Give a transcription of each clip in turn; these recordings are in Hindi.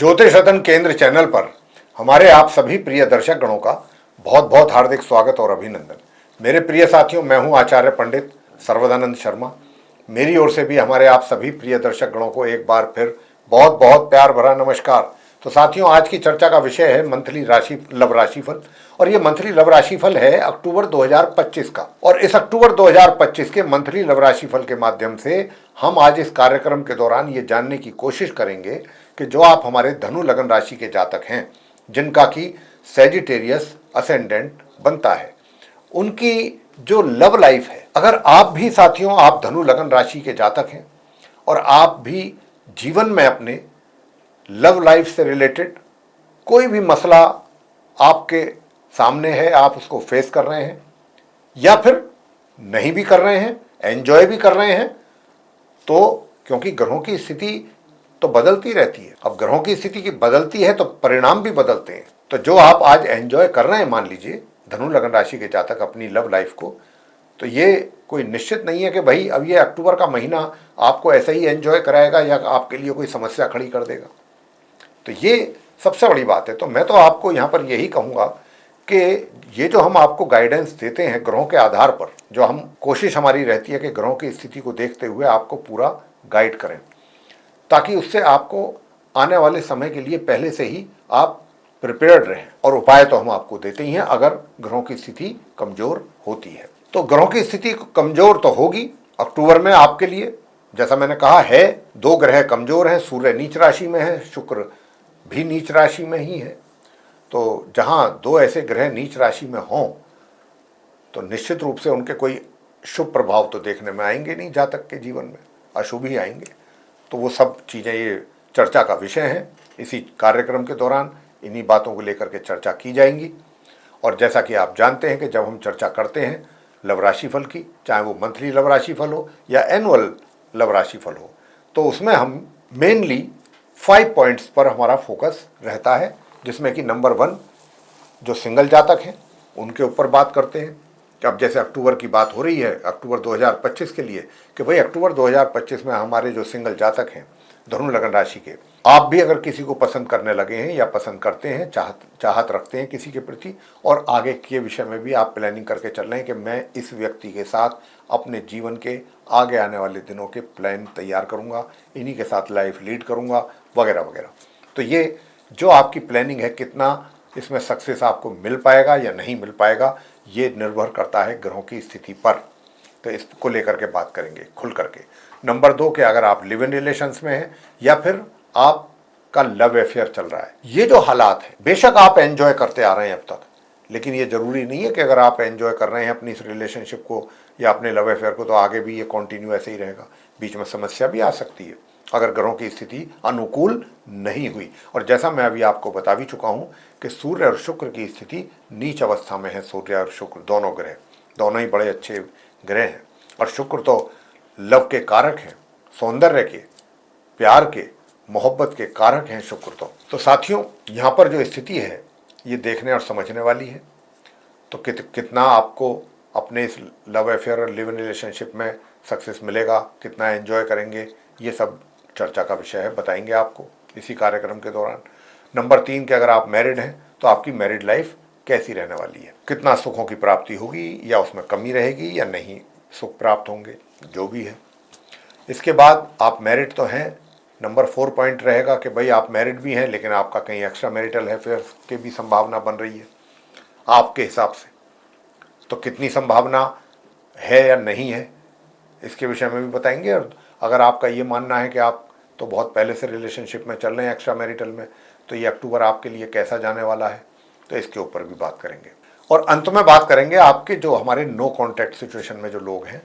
ज्योतिष रतन केंद्र चैनल पर हमारे आप सभी प्रिय दर्शक गणों का बहुत बहुत हार्दिक स्वागत और अभिनंदन। मेरे प्रिय साथियों, मैं हूं आचार्य पंडित सर्वदानंद शर्मा। मेरी ओर से भी हमारे आप सभी प्रिय दर्शक गणों को एक बार फिर बहुत बहुत प्यार भरा नमस्कार। तो साथियों, आज की चर्चा का विषय है मंथली लव राशिफल, और ये मंथली लव राशिफल है अक्टूबर 2025 का। और इस अक्टूबर 2025 के मंथली लव राशिफल के माध्यम से हम आज इस कार्यक्रम के दौरान ये जानने की कोशिश करेंगे कि जो आप हमारे धनु लगन राशि के जातक हैं, जिनका कि सैजिटेरियस असेंडेंट बनता है, उनकी जो लव लाइफ है, अगर आप भी साथियों आप धनु लगन राशि के जातक हैं और आप भी जीवन में अपने लव लाइफ से रिलेटेड कोई भी मसला आपके सामने है, आप उसको फेस कर रहे हैं या फिर नहीं भी कर रहे हैं, एंजॉय भी कर रहे हैं, तो क्योंकि ग्रहों की स्थिति तो बदलती रहती है। अब ग्रहों की स्थिति की बदलती है तो परिणाम भी बदलते हैं। तो जो आप आज एंजॉय कर रहे हैं, मान लीजिए धनु लगन राशि के जातक अपनी लव लाइफ को, तो ये कोई निश्चित नहीं है कि भाई अब ये अक्टूबर का महीना आपको ऐसे ही एंजॉय कराएगा या आपके लिए कोई समस्या खड़ी कर देगा। तो ये सबसे बड़ी बात है। तो मैं तो आपको यहाँ पर यही कहूँगा कि ये जो हम आपको गाइडेंस देते हैं ग्रहों के आधार पर, जो हम कोशिश हमारी रहती है कि ग्रहों की स्थिति को देखते हुए आपको पूरा गाइड करें, ताकि उससे आपको आने वाले समय के लिए पहले से ही आप प्रिपेयर्ड रहें। और उपाय तो हम आपको देते ही हैं अगर ग्रहों की स्थिति कमज़ोर होती है। तो ग्रहों की स्थिति कमज़ोर तो होगी अक्टूबर में आपके लिए। जैसा मैंने कहा है, दो ग्रह कमज़ोर हैं, सूर्य नीच राशि में है, शुक्र भी नीच राशि में ही है। तो जहाँ दो ऐसे ग्रह नीच राशि में हों तो निश्चित रूप से उनके कोई शुभ प्रभाव तो देखने में आएंगे नहीं, जातक के जीवन में अशुभ ही आएंगे। तो वो सब चीज़ें ये चर्चा का विषय हैं। इसी कार्यक्रम के दौरान इन्हीं बातों को लेकर के चर्चा की जाएंगी। और जैसा कि आप जानते हैं कि जब हम चर्चा करते हैं लव राशिफल की, चाहे वो मंथली लव राशिफल हो या एनुअल लव राशिफल हो, तो उसमें हम मेनली 5 पॉइंट्स पर हमारा फोकस रहता है, जिसमें कि नंबर 1 जो सिंगल जातक हैं उनके ऊपर बात करते हैं। कि अब जैसे अक्टूबर की बात हो रही है, अक्टूबर 2025 के लिए, कि भाई अक्टूबर 2025 में हमारे जो सिंगल जातक हैं धनु लगन राशि के, आप भी अगर किसी को पसंद करने लगे हैं या पसंद करते हैं, चाहत रखते हैं किसी के प्रति, और आगे के विषय में भी आप प्लानिंग करके चल रहे हैं कि मैं इस व्यक्ति के साथ अपने जीवन के आगे आने वाले दिनों के प्लान तैयार करूँगा, इन्हीं के साथ लाइफ लीड करूँगा वगैरह वगैरह। तो ये जो आपकी प्लानिंग है, कितना इसमें सक्सेस आपको मिल पाएगा या नहीं मिल पाएगा, ये निर्भर करता है ग्रहों की स्थिति पर। तो इसको लेकर के बात करेंगे खुल करके। नंबर 2 कि अगर आप लिव इन रिलेशंस में हैं या फिर आपका लव अफेयर चल रहा है, ये जो हालात है, बेशक आप एंजॉय करते आ रहे हैं अब तक, लेकिन ये जरूरी नहीं है कि अगर आप एंजॉय कर रहे हैं अपनी इस रिलेशनशिप को या अपने लव अफेयर को, तो आगे भी ये कंटिन्यू ऐसे ही रहेगा। बीच में समस्या भी आ सकती है अगर ग्रहों की स्थिति अनुकूल नहीं हुई। और जैसा मैं अभी आपको बता भी चुका हूं कि सूर्य और शुक्र की स्थिति नीच अवस्था में है। सूर्य और शुक्र दोनों ग्रह, दोनों ही बड़े अच्छे ग्रह हैं। और शुक्र तो लव के कारक हैं, सौंदर्य के, प्यार के, मोहब्बत के कारक हैं शुक्र तो साथियों यहाँ पर जो स्थिति है ये देखने और समझने वाली है। तो कितना आपको अपने इस लव अफेयर और लिव इन रिलेशनशिप में सक्सेस मिलेगा, कितना एंजॉय करेंगे, ये सब चर्चा का विषय है, बताएंगे आपको इसी कार्यक्रम के दौरान। नंबर 3 कि अगर आप मैरिड हैं तो आपकी मैरिड लाइफ कैसी रहने वाली है, कितना सुखों की प्राप्ति होगी या उसमें कमी रहेगी या नहीं सुख प्राप्त होंगे, जो भी है। इसके बाद आप मैरिड तो हैं, नंबर 4 पॉइंट रहेगा कि भाई आप मैरिड भी हैं लेकिन आपका कहीं एक्स्ट्रा मैरिटल अफेयर्स की भी संभावना बन रही है आपके हिसाब से। तो कितनी संभावना है या नहीं है, इसके विषय में भी बताएंगे। और अगर आपका ये मानना है कि आप तो बहुत पहले से रिलेशनशिप में चल रहे हैं एक्स्ट्रा मैरिटल में, तो ये अक्टूबर आपके लिए कैसा जाने वाला है, तो इसके ऊपर भी बात करेंगे। और अंत में बात करेंगे आपके जो हमारे नो कॉन्टैक्ट सिचुएशन में जो लोग हैं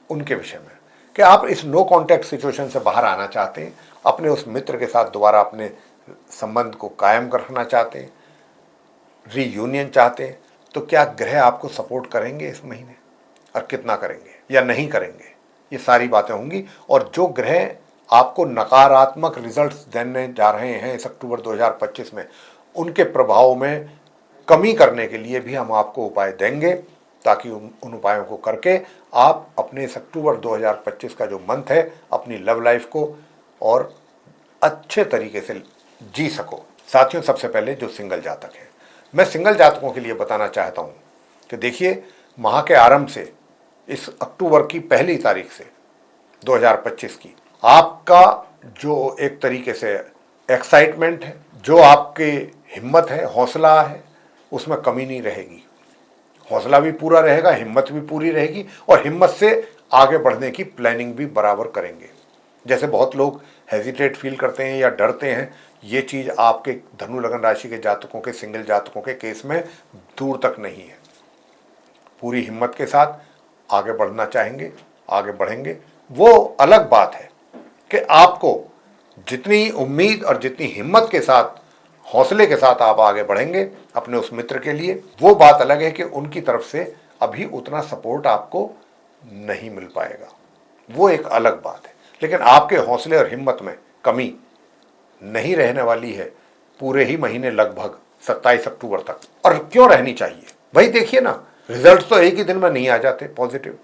उनके विषय में, कि आप इस नो कॉन्टैक्ट सिचुएशन से बाहर आना चाहते हैं, अपने उस मित्र के साथ दोबारा अपने संबंध को कायम रखना चाहते हैं, रीयूनियन चाहते हैं, तो क्या ग्रह आपको सपोर्ट करेंगे इस महीने और कितना करेंगे या नहीं करेंगे, ये सारी बातें होंगी। और जो ग्रह आपको नकारात्मक रिजल्ट्स देने जा रहे हैं इस अक्टूबर 2025 में, उनके प्रभाव में कमी करने के लिए भी हम आपको उपाय देंगे, ताकि उन उपायों को करके आप अपने इस अक्टूबर 2025 का जो मंथ है अपनी लव लाइफ को और अच्छे तरीके से जी सको। साथियों, सबसे पहले जो सिंगल जातक है, मैं सिंगल जातकों के लिए बताना चाहता हूं कि देखिए, माह के आरंभ से इस अक्टूबर की पहली तारीख से 2025 की आपका जो एक तरीके से एक्साइटमेंट है, जो आपकी हिम्मत है, हौसला है, उसमें कमी नहीं रहेगी। हौसला भी पूरा रहेगा, हिम्मत भी पूरी रहेगी और हिम्मत से आगे बढ़ने की प्लानिंग भी बराबर करेंगे। जैसे बहुत लोग हेजिटेट फील करते हैं या डरते हैं, ये चीज़ आपके धनु लगन राशि के जातकों के, सिंगल जातकों के केस में दूर तक नहीं है। पूरी हिम्मत के साथ आगे बढ़ना चाहेंगे, आगे बढ़ेंगे। वो अलग बात है कि आपको जितनी उम्मीद और जितनी हिम्मत के साथ, हौसले के साथ आप आगे बढ़ेंगे अपने उस मित्र के लिए, वो बात अलग है कि उनकी तरफ से अभी उतना सपोर्ट आपको नहीं मिल पाएगा, वो एक अलग बात है। लेकिन आपके हौसले और हिम्मत में कमी नहीं रहने वाली है पूरे ही महीने, लगभग 27 अक्टूबर तक। और क्यों रहनी चाहिए भाई? देखिए ना, रिजल्ट तो एक ही दिन में नहीं आ जाते पॉजिटिव।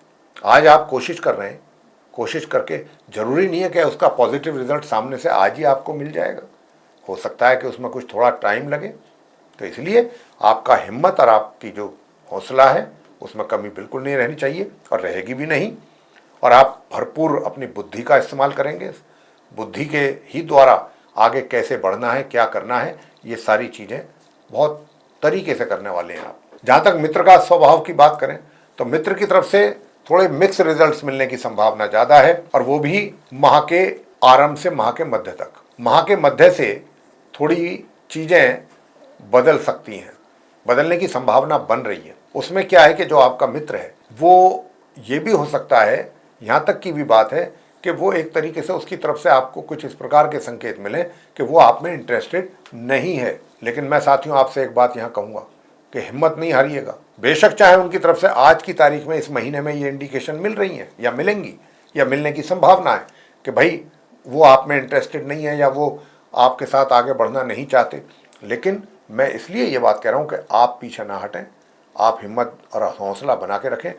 आज आप कोशिश कर रहे हैं, कोशिश करके जरूरी नहीं है कि उसका पॉजिटिव रिजल्ट सामने से आज ही आपको मिल जाएगा। हो सकता है कि उसमें कुछ थोड़ा टाइम लगे। तो इसलिए आपका हिम्मत और आपकी जो हौसला है उसमें कमी बिल्कुल नहीं रहनी चाहिए और रहेगी भी नहीं। और आप भरपूर अपनी बुद्धि का इस्तेमाल करेंगे। बुद्धि के ही द्वारा आगे कैसे बढ़ना है, क्या करना है, ये सारी चीज़ें बहुत तरीके से करने वाले हैं आप। जहाँ तक मित्र का स्वभाव की बात करें तो मित्र की तरफ से थोड़े मिक्स रिजल्ट्स मिलने की संभावना ज़्यादा है, और वो भी माह के आरंभ से माह के मध्य तक। माह के मध्य से थोड़ी चीज़ें बदल सकती हैं, बदलने की संभावना बन रही है। उसमें क्या है कि जो आपका मित्र है वो, ये भी हो सकता है, यहाँ तक की भी बात है कि वो एक तरीके से उसकी तरफ से आपको कुछ इस प्रकार के संकेत मिले कि वो आप में इंटरेस्टेड नहीं है। लेकिन मैं साथियों आपसे एक बात यहाँ कहूँगा कि हिम्मत नहीं हारिएगा। बेशक चाहे उनकी तरफ से आज की तारीख में, इस महीने में ये इंडिकेशन मिल रही हैं या मिलेंगी या मिलने की संभावना है कि भाई वो आप में इंटरेस्टेड नहीं है या वो आपके साथ आगे बढ़ना नहीं चाहते। लेकिन मैं इसलिए ये बात कह रहा हूँ कि आप पीछे ना हटें, आप हिम्मत और हौसला बना के रखें,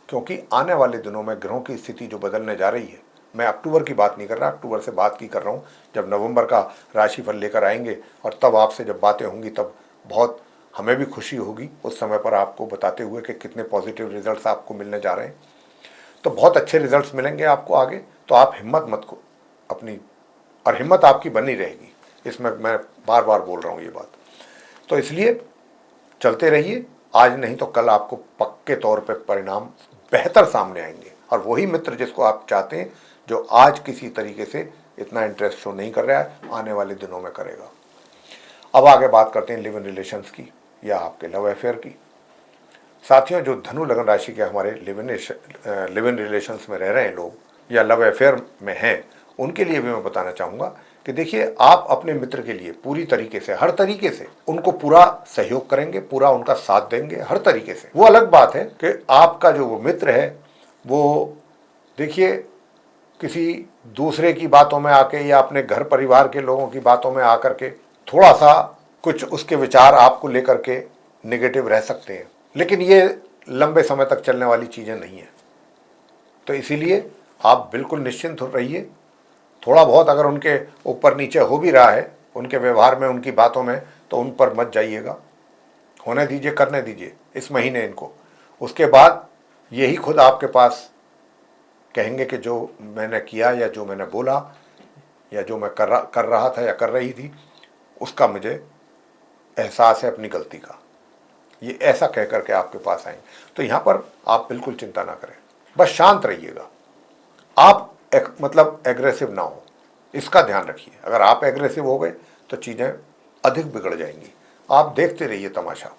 क्योंकि आने वाले दिनों में ग्रहों की स्थिति जो बदलने जा रही है, मैं अक्टूबर की बात नहीं कर रहा, अक्टूबर से बात की कर रहा हूँ, जब नवंबर का राशिफल लेकर आएंगे और तब आपसे जब बातें होंगी तब बहुत हमें भी खुशी होगी उस समय पर आपको बताते हुए कि कितने पॉजिटिव रिजल्ट्स आपको मिलने जा रहे हैं। तो बहुत अच्छे रिजल्ट्स मिलेंगे आपको आगे। तो आप हिम्मत मत को अपनी, और हिम्मत आपकी बनी रहेगी, इसमें मैं बार बार बोल रहा हूँ ये बात। तो इसलिए चलते रहिए, आज नहीं तो कल आपको पक्के तौर पे परिणाम बेहतर सामने आएंगे। और वही मित्र जिसको आप चाहते हैं, जो आज किसी तरीके से इतना इंटरेस्ट शो नहीं कर रहा है, आने वाले दिनों में करेगा। अब आगे बात करते हैं लिव इन रिलेशंस की या आपके लव अफेयर की। साथियों, जो धनु लगन राशि के हमारे लिव इन रिलेशंस में रह रहे हैं लोग या लव अफेयर में हैं, उनके लिए भी मैं बताना चाहूँगा कि देखिए, आप अपने मित्र के लिए पूरी तरीके से, हर तरीके से उनको पूरा सहयोग करेंगे, पूरा उनका साथ देंगे हर तरीके से। वो अलग बात है कि आपका जो वो मित्र है वो, देखिए, किसी दूसरे की बातों में आके या अपने घर परिवार के लोगों की बातों में आकर के थोड़ा सा कुछ उसके विचार आपको लेकर के नेगेटिव रह सकते हैं, लेकिन ये लंबे समय तक चलने वाली चीज़ें नहीं है। तो इसीलिए आप बिल्कुल निश्चिंत रहिए। थोड़ा बहुत अगर उनके ऊपर नीचे हो भी रहा है उनके व्यवहार में, उनकी बातों में, तो उन पर मत जाइएगा, होने दीजिए, करने दीजिए इस महीने इनको। उसके बाद यही खुद आपके पास कहेंगे कि जो मैंने किया या जो मैंने बोला या जो मैं कर रहा था या कर रही थी, उसका मुझे एहसास है अपनी गलती का, ये ऐसा कह करके आपके पास आएंगे। तो यहाँ पर आप बिल्कुल चिंता ना करें, बस शांत रहिएगा। आप मतलब एग्रेसिव ना हो, इसका ध्यान रखिए। अगर आप एग्रेसिव हो गए तो चीज़ें अधिक बिगड़ जाएंगी। आप देखते रहिए तमाशा।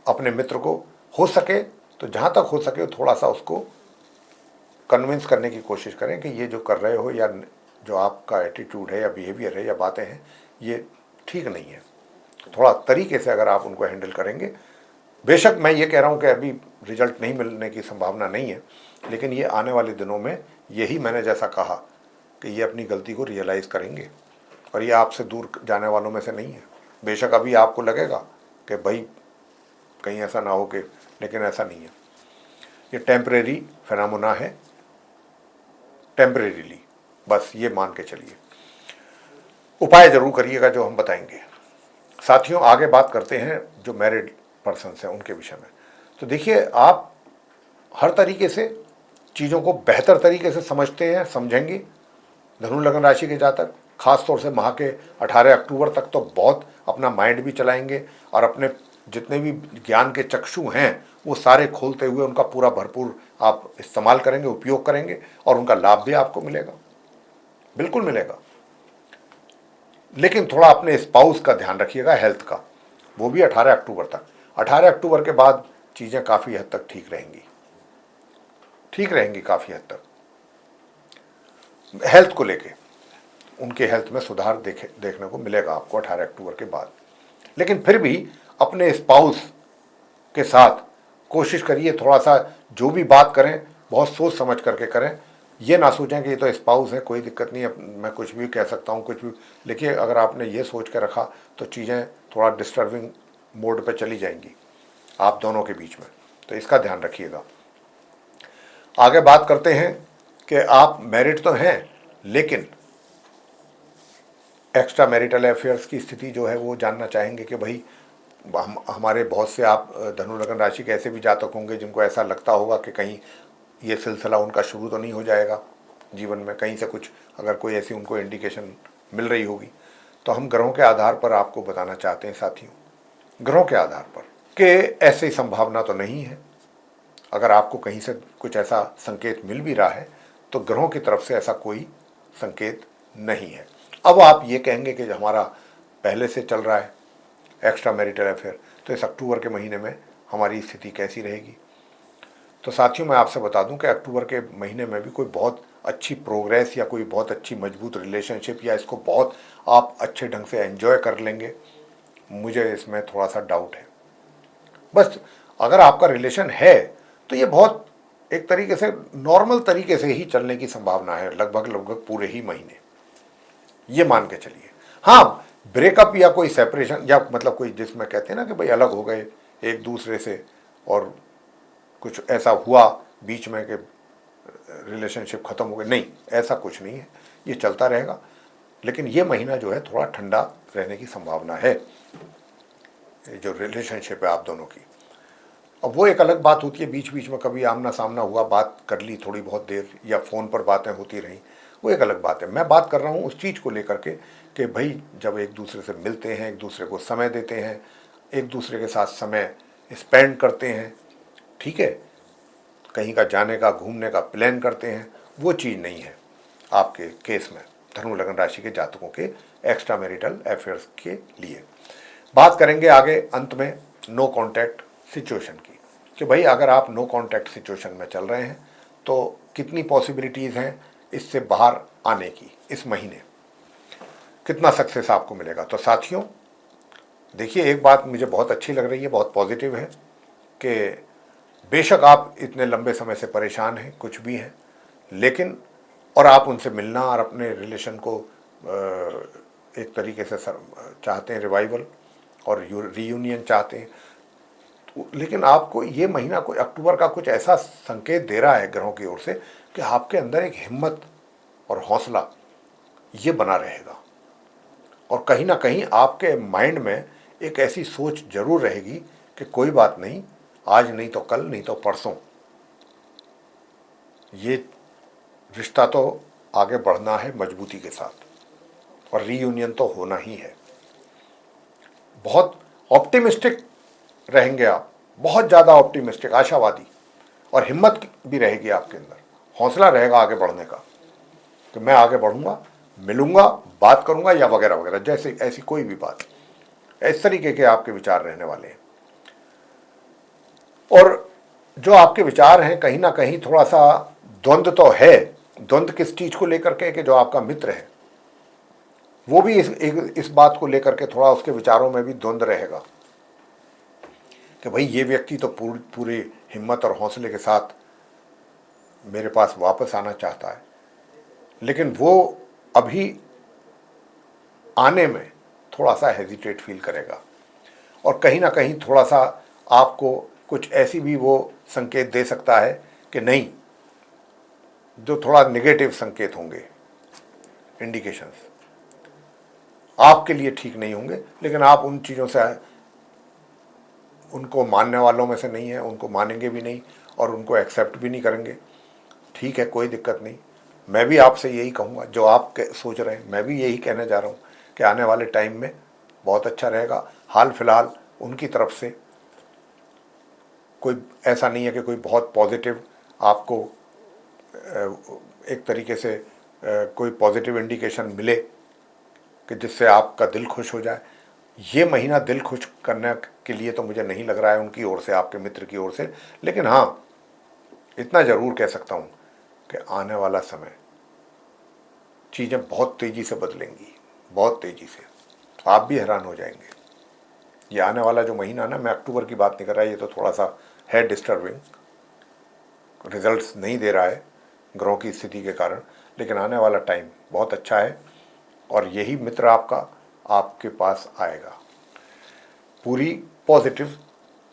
अपने मित्र को हो सके तो जहाँ तक हो सके थोड़ा सा उसको कन्विंस करने की कोशिश करें कि ये जो कर रहे हो या जो आपका एटीट्यूड है या बिहेवियर है या बातें हैं, ये ठीक नहीं है। थोड़ा तरीके से अगर आप उनको हैंडल करेंगे, बेशक मैं ये कह रहा हूँ कि अभी रिजल्ट नहीं मिलने की संभावना नहीं है, लेकिन ये आने वाले दिनों में, यही मैंने जैसा कहा कि ये अपनी गलती को रियलाइज़ करेंगे और ये आपसे दूर जाने वालों में से नहीं है। बेशक अभी आपको लगेगा कि भाई कहीं ऐसा ना हो कि, लेकिन ऐसा नहीं है। ये टेम्परेरी फिनोमेना है, टेम्परेरीली, बस ये मान के चलिए। उपाय जरूर करिएगा जो हम बताएंगे। साथियों, आगे बात करते हैं जो मैरिड पर्सन्स हैं उनके विषय में। तो देखिए, आप हर तरीके से चीज़ों को बेहतर तरीके से समझते हैं, समझेंगे। धनु लग्न राशि के जातक खास तौर से माह के 18 अक्टूबर तक तो बहुत अपना माइंड भी चलाएंगे और अपने जितने भी ज्ञान के चक्षु हैं वो सारे खोलते हुए उनका पूरा भरपूर आप इस्तेमाल करेंगे, उपयोग करेंगे और उनका लाभ भी आपको मिलेगा, बिल्कुल मिलेगा। लेकिन थोड़ा अपने स्पाउस का ध्यान रखिएगा, हेल्थ का, वो भी 18 अक्टूबर तक। 18 अक्टूबर के बाद चीज़ें काफ़ी हद तक ठीक रहेंगी काफ़ी हद तक। हेल्थ को लेके उनके हेल्थ में सुधार देखने को मिलेगा आपको 18 अक्टूबर के बाद। लेकिन फिर भी अपने स्पाउस के साथ कोशिश करिए, थोड़ा सा जो भी बात करें बहुत सोच समझ करके करें। ये ना सोचें कि ये तो स्पाउस है, कोई दिक्कत नहीं है, मैं कुछ भी कह सकता हूँ, कुछ भी। देखिए, अगर आपने ये सोच के रखा तो चीज़ें थोड़ा डिस्टर्बिंग मोड पे चली जाएंगी आप दोनों के बीच में, तो इसका ध्यान रखिएगा। आगे बात करते हैं कि आप मैरिड तो हैं लेकिन एक्स्ट्रा मैरिटल अफेयर्स की स्थिति जो है वो जानना चाहेंगे कि भाई हमारे बहुत से आप धनु लग्न राशि के ऐसे भी जातक होंगे जिनको ऐसा लगता होगा कि कहीं ये सिलसिला उनका शुरू तो नहीं हो जाएगा जीवन में, कहीं से कुछ अगर कोई ऐसी उनको इंडिकेशन मिल रही होगी। तो हम ग्रहों के आधार पर आपको बताना चाहते हैं साथियों, ग्रहों के आधार पर, कि ऐसी संभावना तो नहीं है। अगर आपको कहीं से कुछ ऐसा संकेत मिल भी रहा है तो ग्रहों की तरफ से ऐसा कोई संकेत नहीं है। अब आप ये कहेंगे कि हमारा पहले से चल रहा है एक्स्ट्रा मैरिटल अफेयर, तो इस अक्टूबर के महीने में हमारी स्थिति कैसी रहेगी। तो साथियों, मैं आपसे बता दूं कि अक्टूबर के महीने में भी कोई बहुत अच्छी प्रोग्रेस या कोई बहुत अच्छी मजबूत रिलेशनशिप या इसको बहुत आप अच्छे ढंग से एंजॉय कर लेंगे, मुझे इसमें थोड़ा सा डाउट है। बस अगर आपका रिलेशन है तो ये बहुत एक तरीके से नॉर्मल तरीके से ही चलने की संभावना है, लगभग पूरे ही महीने, ये मान के चलिए। हाँ, ब्रेकअप या कोई सेपरेशन या मतलब कोई जिसमें कहते हैं ना कि भाई अलग हो गए एक दूसरे से और कुछ ऐसा हुआ बीच में कि रिलेशनशिप खत्म हो गई, नहीं, ऐसा कुछ नहीं है, ये चलता रहेगा। लेकिन ये महीना जो है थोड़ा ठंडा रहने की संभावना है, जो रिलेशनशिप है आप दोनों की। अब वो एक अलग बात होती है, बीच बीच में कभी आमना सामना हुआ, बात कर ली थोड़ी बहुत देर या फ़ोन पर बातें होती रहीं, वो एक अलग बात है। मैं बात कर रहा हूँ उस चीज़ को लेकर के कि भाई जब एक दूसरे से मिलते हैं, एक दूसरे को समय देते हैं, एक दूसरे के साथ समय स्पेंड करते हैं, ठीक है, कहीं का जाने का घूमने का प्लान करते हैं, वो चीज़ नहीं है आपके केस में धनु लग्न राशि के जातकों के एक्स्ट्रा मैरिटल अफेयर्स के लिए। बात करेंगे आगे अंत में नो कॉन्टैक्ट सिचुएशन की, कि भाई अगर आप नो कॉन्टैक्ट सिचुएशन में चल रहे हैं तो कितनी पॉसिबिलिटीज़ हैं इससे बाहर आने की, इस महीने कितना सक्सेस आपको मिलेगा। तो साथियों देखिए, एक बात मुझे बहुत अच्छी लग रही है, बहुत पॉजिटिव है, कि बेशक आप इतने लंबे समय से परेशान हैं, कुछ भी हैं, लेकिन और आप उनसे मिलना और अपने रिलेशन को एक तरीके से चाहते हैं रिवाइवल और रीयूनियन चाहते हैं, लेकिन आपको ये महीना कोई अक्टूबर का कुछ ऐसा संकेत दे रहा है ग्रहों की ओर से कि आपके अंदर एक हिम्मत और हौसला ये बना रहेगा और कहीं ना कहीं आपके माइंड में एक ऐसी सोच जरूर रहेगी कि कोई बात नहीं, आज नहीं तो कल, नहीं तो परसों ये रिश्ता तो आगे बढ़ना है मजबूती के साथ और रीयूनियन तो होना ही है। बहुत ऑप्टिमिस्टिक रहेंगे आप, बहुत ज़्यादा ऑप्टिमिस्टिक, आशावादी, और हिम्मत भी रहेगी आपके अंदर, हौसला रहेगा आगे बढ़ने का कि मैं आगे बढ़ूंगा, मिलूंगा, बात करूंगा या वगैरह वगैरह, जैसे ऐसी कोई भी बात, इस तरीके के आपके विचार रहने वाले हैं। और जो आपके विचार हैं कहीं ना कहीं थोड़ा सा द्वंद्व तो है। द्वंद्व किस चीज़ को लेकर के कि जो आपका मित्र है वो भी इस बात को लेकर के थोड़ा उसके विचारों में भी द्वंद्व रहेगा कि भाई ये व्यक्ति तो पूरी हिम्मत और हौसले के साथ मेरे पास वापस आना चाहता है, लेकिन वो अभी आने में थोड़ा सा हेजिटेट फील करेगा और कहीं ना कहीं थोड़ा सा आपको कुछ ऐसी भी वो संकेत दे सकता है कि नहीं, जो थोड़ा नेगेटिव संकेत होंगे, इंडिकेशंस, आपके लिए ठीक नहीं होंगे, लेकिन आप उन चीज़ों से उनको मानने वालों में से नहीं है, उनको मानेंगे भी नहीं और उनको एक्सेप्ट भी नहीं करेंगे। ठीक है, कोई दिक्कत नहीं। मैं भी आपसे यही कहूँगा जो आप सोच रहे हैं, मैं भी यही कहने जा रहा हूँ कि आने वाले टाइम में बहुत अच्छा रहेगा। हाल फिलहाल उनकी तरफ से कोई ऐसा नहीं है कि कोई बहुत पॉजिटिव आपको एक तरीके से कोई पॉजिटिव इंडिकेशन मिले कि जिससे आपका दिल खुश हो जाए। ये महीना दिल खुश करने के लिए तो मुझे नहीं लग रहा है उनकी ओर से, आपके मित्र की ओर से। लेकिन हाँ, इतना ज़रूर कह सकता हूँ कि आने वाला समय चीज़ें बहुत तेज़ी से बदलेंगी, बहुत तेज़ी से। आप भी हैरान हो जाएंगे। ये आने वाला जो महीना ना, मैं अक्टूबर की बात नहीं कर रहा, ये तो थोड़ा सा है डिस्टर्बिंग, रिजल्ट्स नहीं दे रहा है ग्रहों की स्थिति के कारण, लेकिन आने वाला टाइम बहुत अच्छा है और यही मित्र आपका आपके पास आएगा पूरी पॉजिटिव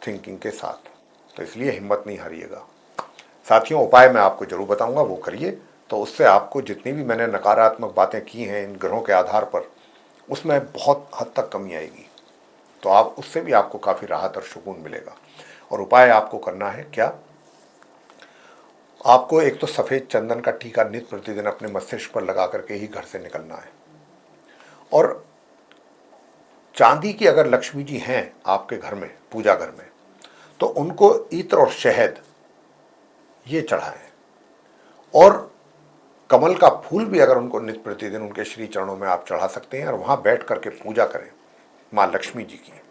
थिंकिंग के साथ। तो इसलिए हिम्मत नहीं हारिएगा साथियों। उपाय मैं आपको जरूर बताऊंगा, वो करिए, तो उससे आपको जितनी भी मैंने नकारात्मक बातें की हैं इन ग्रहों के आधार पर, उसमें बहुत हद तक कमी आएगी। तो आप उससे भी आपको काफ़ी राहत और सुकून मिलेगा। और उपाय आपको करना है क्या, आपको एक तो सफ़ेद चंदन का टीका नित्य प्रतिदिन अपने मस्तिष्क पर लगा करके ही घर से निकलना है। और चांदी की अगर लक्ष्मी जी हैं आपके घर में, पूजा घर में, तो उनको इत्र और शहद ये चढ़ाएं। और कमल का फूल भी अगर उनको नित्य प्रतिदिन उनके श्री चरणों में आप चढ़ा सकते हैं और वहां बैठ करके पूजा करें माँ लक्ष्मी जी की।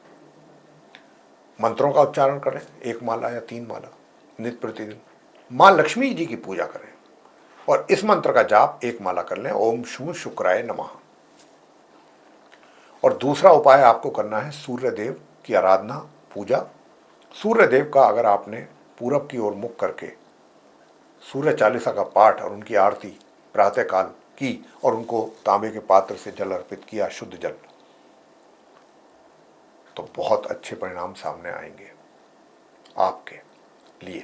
मंत्रों का उच्चारण करें, 1 माला या 3 माला नित्य प्रतिदिन माँ लक्ष्मी जी की पूजा करें। और इस मंत्र का जाप 1 माला कर लें, ओम शू शुक्राय नमः। और दूसरा उपाय आपको करना है सूर्य देव की आराधना, पूजा। सूर्य देव का अगर आपने पूरब की ओर मुख करके सूर्य चालीसा का पाठ और उनकी आरती प्रातःकाल की और उनको तांबे के पात्र से जल अर्पित किया, शुद्ध जल, तो बहुत अच्छे परिणाम सामने आएंगे आपके लिए।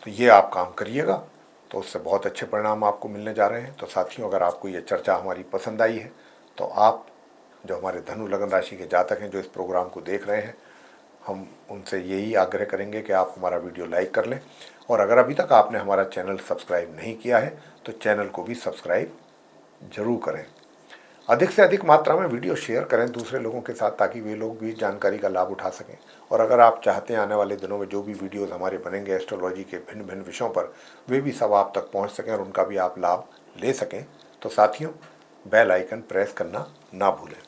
तो ये आप काम करिएगा तो उससे बहुत अच्छे परिणाम आपको मिलने जा रहे हैं। तो साथियों, अगर आपको ये चर्चा हमारी पसंद आई है तो आप जो हमारे धनु लगन राशि के जातक हैं जो इस प्रोग्राम को देख रहे हैं, हम उनसे यही आग्रह करेंगे कि आप हमारा वीडियो लाइक कर लें। और अगर अभी तक आपने हमारा चैनल सब्सक्राइब नहीं किया है तो चैनल को भी सब्सक्राइब जरूर करें। अधिक से अधिक मात्रा में वीडियो शेयर करें दूसरे लोगों के साथ, ताकि वे लोग भी जानकारी का लाभ उठा सकें। और अगर आप चाहते हैं आने वाले दिनों में जो भी वीडियोज़ हमारे बनेंगे एस्ट्रोलॉजी के भिन्न भिन्न विषयों पर, वे भी सब आप तक पहुँच सकें और उनका भी आप लाभ ले सकें, तो साथियों बेल आइकन प्रेस करना ना भूलें।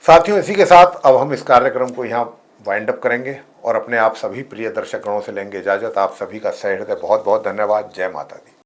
साथियों, इसी के साथ अब हम इस कार्यक्रम को यहाँ वाइंड अप करेंगे और अपने आप सभी प्रिय दर्शक गणों से लेंगे इजाज़त। आप सभी का सहृदय बहुत बहुत धन्यवाद। जय माता दी।